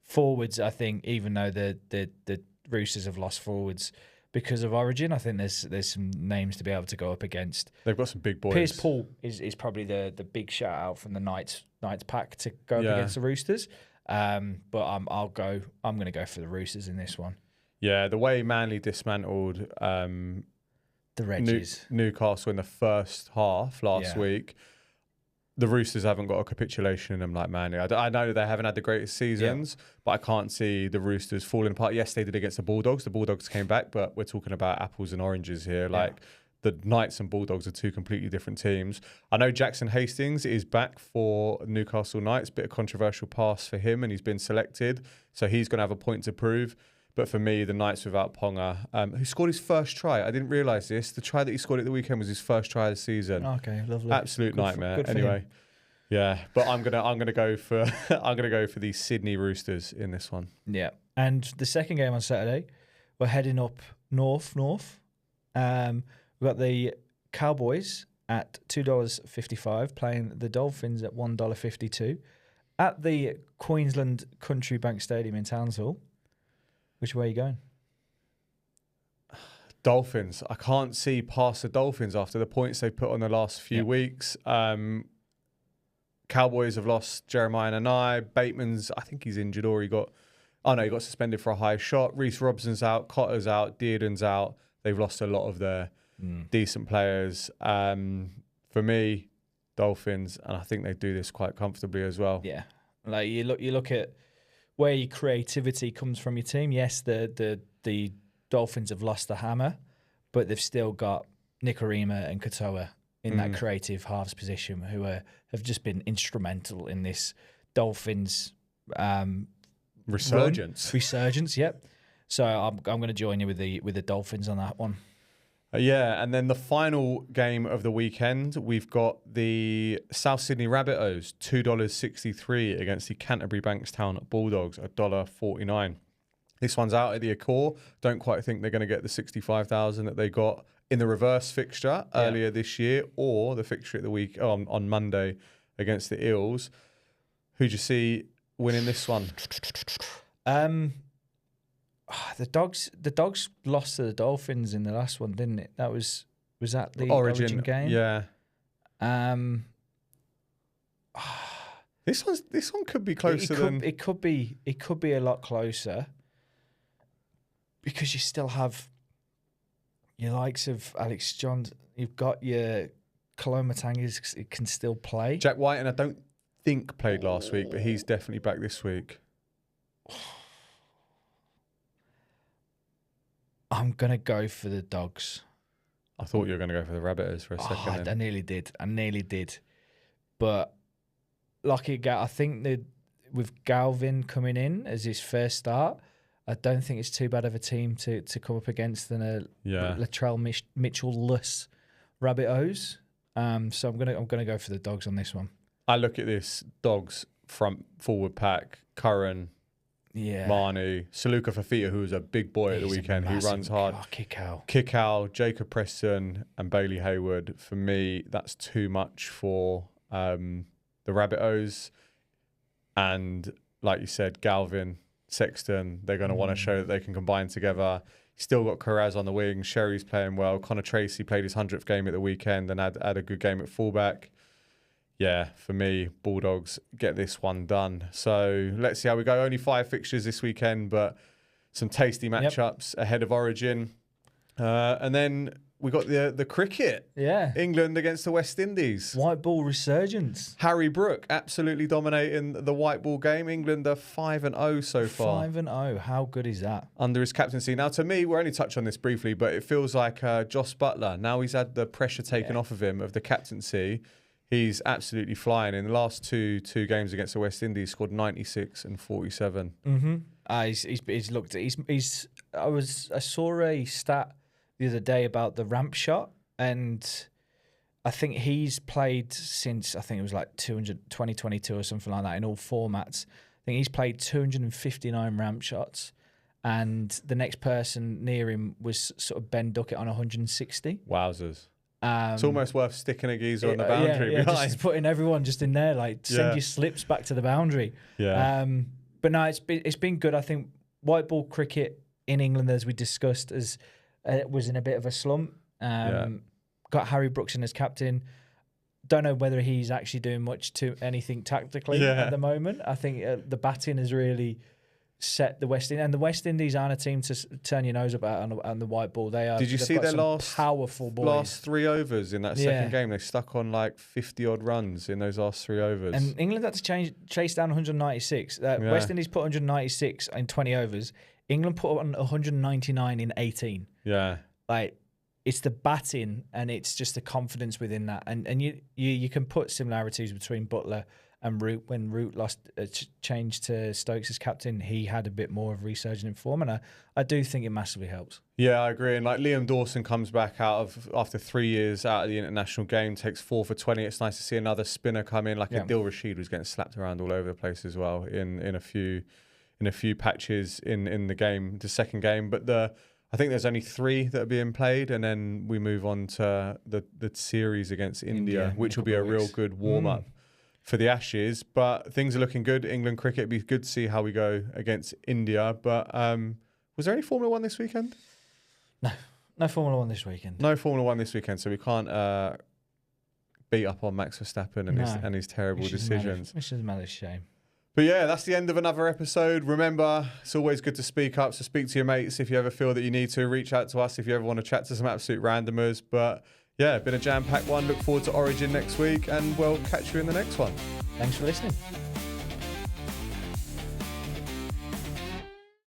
Forwards, I think, even though the Roosters have lost forwards because of Origin, I think there's some names to be able to go up against. They've got some big boys. Piers Paul is probably the big shout out from the Knights pack to go up against the Roosters. But I'm going to go for the Roosters in this one. Yeah, the way Manly dismantled the Reggies. Newcastle in the first half last week, the Roosters haven't got a capitulation in them like Manly. I know they haven't had the greatest seasons, but I can't see the Roosters falling apart. Yes, they did against the Bulldogs. The Bulldogs came back, but we're talking about apples and oranges here. Like, the Knights and Bulldogs are two completely different teams. I know Jackson Hastings is back for Newcastle Knights. Bit of controversial pass for him, and he's been selected. So he's going to have a point to prove. But for me, the Knights without Ponga, who scored his first try. I didn't realise this. The try that he scored at the weekend was his first try of the season. Okay, lovely. Absolute nightmare. Anyway, but I'm gonna go for the Sydney Roosters in this one. Yeah, and the second game on Saturday, we're heading up north. We've got the Cowboys at $2.55 playing the Dolphins at $1.52 at the Queensland Country Bank Stadium in Townsville. Which way are you going? Dolphins. I can't see past the Dolphins after the points they put on the last few weeks. Cowboys have lost Jeremiah Nanai. Bateman's, I think he's injured or he got suspended for a high shot. Reece Robson's out. Cotter's out. Dearden's out. They've lost a lot of their decent players. For me, Dolphins, and I think they do this quite comfortably as well. Yeah. Like you look at where your creativity comes from your team. Yes, the Dolphins have lost the hammer, but they've still got Nikorima and Katoa in that creative halves position who have just been instrumental in this Dolphins resurgence. Yep. So I'm going to join you with the Dolphins on that one. And then the final game of the weekend, we've got the South Sydney Rabbitohs, $2.63 against the Canterbury Bankstown Bulldogs, $1.49. This one's out at the Accor. Don't quite think they're going to get the 65,000 that they got in the reverse fixture earlier this year, or the fixture at the week on Monday against the Eels. Who do you see winning this one? The dogs lost to the Dolphins in the last one, didn't it? Was that the Origin game? Yeah. This one could be closer than it could be a lot closer because you still have your likes of Alex Johns. You've got your Kolomatanga can still play. Jack White, and I don't think played last week, but he's definitely back this week. I'm going to go for the Dogs. I thought you were going to go for the Rabbitohs for a second. I nearly did. But I think that with Galvin coming in as his first start, I don't think it's too bad of a team to come up against than a Latrell Mitchell-less Rabbitohs. So I'm gonna go for the Dogs on this one. I look at this Dogs front forward pack: Curran, Manu, Saluka Fafita, who was a big boy at the weekend, who runs hard. Kick-Out, Jacob Preston, and Bailey Hayward. For me, that's too much for the Rabbitohs. And like you said, Galvin, Sexton, they're going to want to show that they can combine together. Still got Carraz on the wing. Sherry's playing well. Connor Tracy played his 100th game at the weekend and had a good game at fullback. Yeah, for me, Bulldogs get this one done. So let's see how we go. Only 5 fixtures this weekend, but some tasty matchups ahead of Origin. And then we got the cricket. Yeah. England against the West Indies. White ball resurgence. Harry Brook absolutely dominating the white ball game. England are 5-0 so far. 5-0. How good is that? Under his captaincy. Now, to me, we're only touched on this briefly, but it feels like Joss Butler, now he's had the pressure taken off of him of the captaincy. he's absolutely flying. In the last two games against the West Indies, scored 96 and 47. He's looked. I saw a stat the other day about the ramp shot, and I think he's played since, I think it was like 2022 or something like that in all formats. I think he's played 259 ramp shots, and the next person near him was sort of Ben Duckett on 160. Wowzers. It's almost worth sticking a geezer on the boundary behind. Just putting everyone just in there, like send your slips back to the boundary. Yeah. But no, it's been good. I think white ball cricket in England, as we discussed, was in a bit of a slump. Got Harry Brooks in as captain. Don't know whether he's actually doing much to anything tactically at the moment. I think the batting has really set the West Indies, and the West Indies aren't a team to turn your nose up at on the white ball. They are. Did you see their powerful boys? Last 3 overs in that second game? They stuck on like 50 odd runs in those last 3 overs. And England had to chase down 196. West Indies put 196 in 20 overs. England put on 199 in 18. Yeah, like it's the batting and it's just the confidence within that. And you can put similarities between Butler and Root. When Root lost changed to Stokes as captain, he had a bit more of resurgent in form, and I do think it massively helps. Yeah, I agree. And like Liam Dawson comes back after 3 years out of the international game, takes 4 for 20. It's nice to see another spinner come in. Like Adil Rashid was getting slapped around all over the place as well in a few patches in the game, the second game. But I think there's only 3 that are being played, and then we move on to the series against India, which will be a real good warm up for the Ashes. But things are looking good. England cricket, it'd be good to see how we go against India. But was there any Formula 1 this weekend? No Formula 1 this weekend. No Formula 1 this weekend, so we can't beat up on Max Verstappen and his terrible decisions. Which is a massive shame. But yeah, that's the end of another episode. Remember, it's always good to speak up, so speak to your mates if you ever feel that you need to. Reach out to us if you ever want to chat to some absolute randomers. But yeah, been a jam-packed one. Look forward to Origin next week, and we'll catch you in the next one. Thanks for listening.